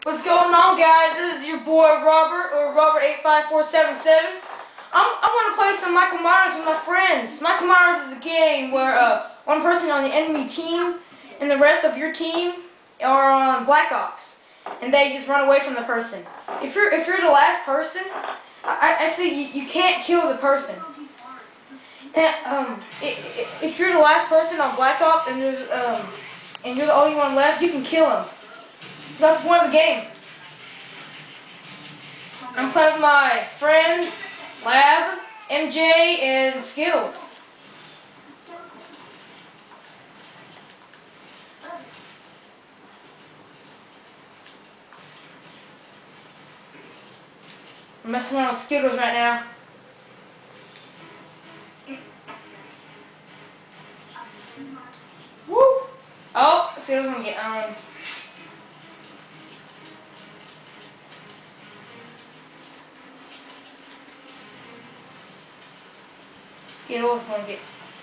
What's going on, guys? This is your boy Robert, or Robert85477. I want to play some Michael Myers with my friends. Michael Myers is a game where one person on the enemy team and the rest of your team are on Black Ops, and they just run away from the person. If you're the last person, actually you can't kill the person. And if you're the last person on Black Ops and there's and you're the only one left, you can kill him. That's one of the game. I'm playing with my friends, Lab, MJ, and Skills. I'm messing around with Skittles right now. Woo! Oh, Skittles gonna get on.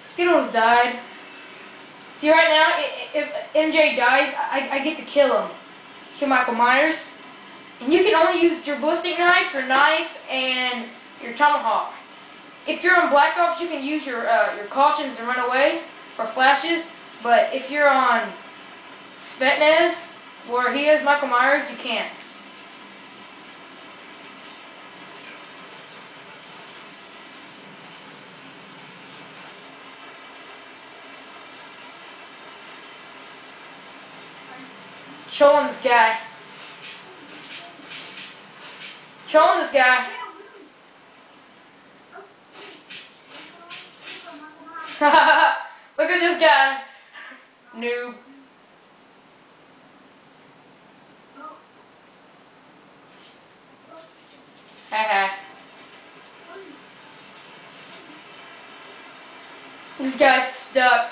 Skittles died. See, right now, if MJ dies, I get to kill him. Kill Michael Myers. And you can only use your ballistic knife, your knife, and your tomahawk. If you're on Black Ops, you can use your cautions and run away, or flashes. But if you're on Spetsnaz, where he is Michael Myers, you can't. Trolling this guy. Trolling this guy. Look at this guy. Noob. Haha. This guy's stuck.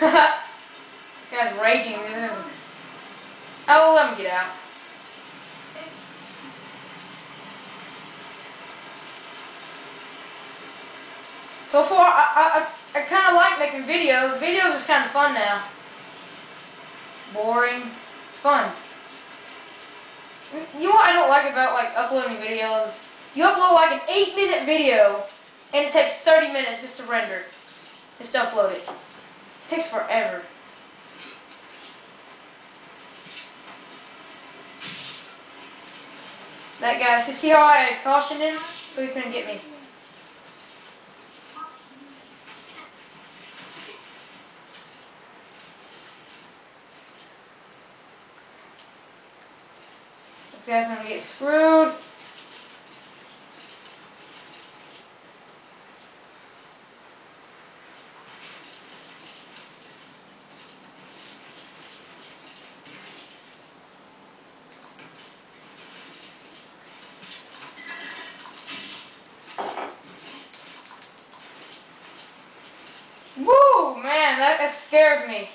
This guy's raging. I will let him get out. So far, I kind of like making videos. Videos are kind of fun now. Boring. It's fun. You know what I don't like about uploading videos? You upload like an 8-minute video, and it takes 30 minutes just to render. Just to upload it. It takes forever. That guy, so see how I cautioned him so he couldn't get me? This guy's gonna get screwed. Woo, man, that scared me.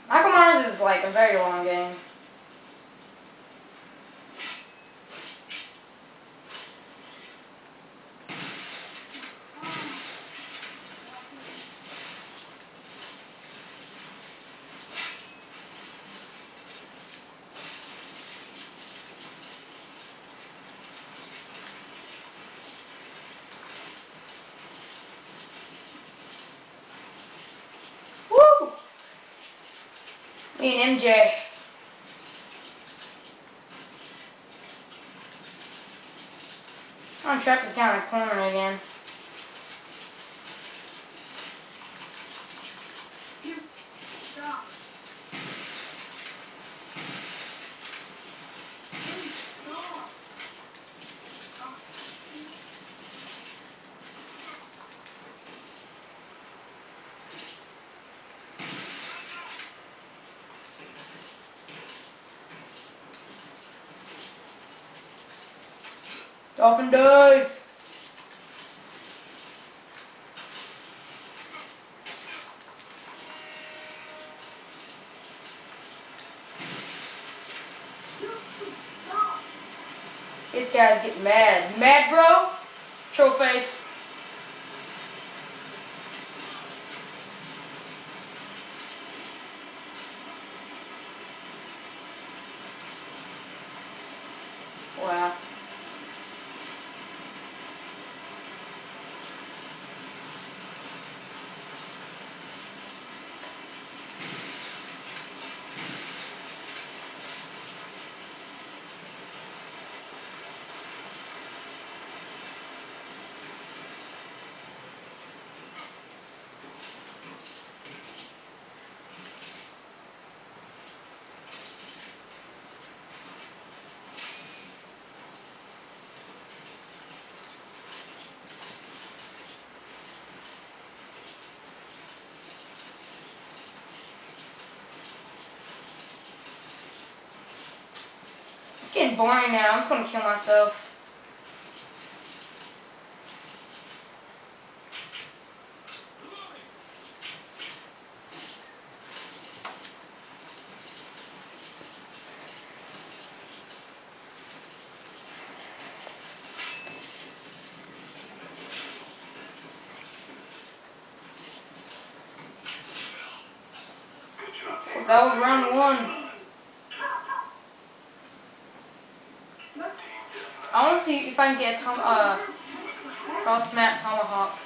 Michael Myers is like a very long game. Me and MJ. I'm trapped this guy in the corner again. Dolphin dive! guys get mad. You mad, bro? Troll face. Wow. It's getting boring now. I'm just gonna kill myself. That was round 1. I want to see if I can get a cross map tomahawk.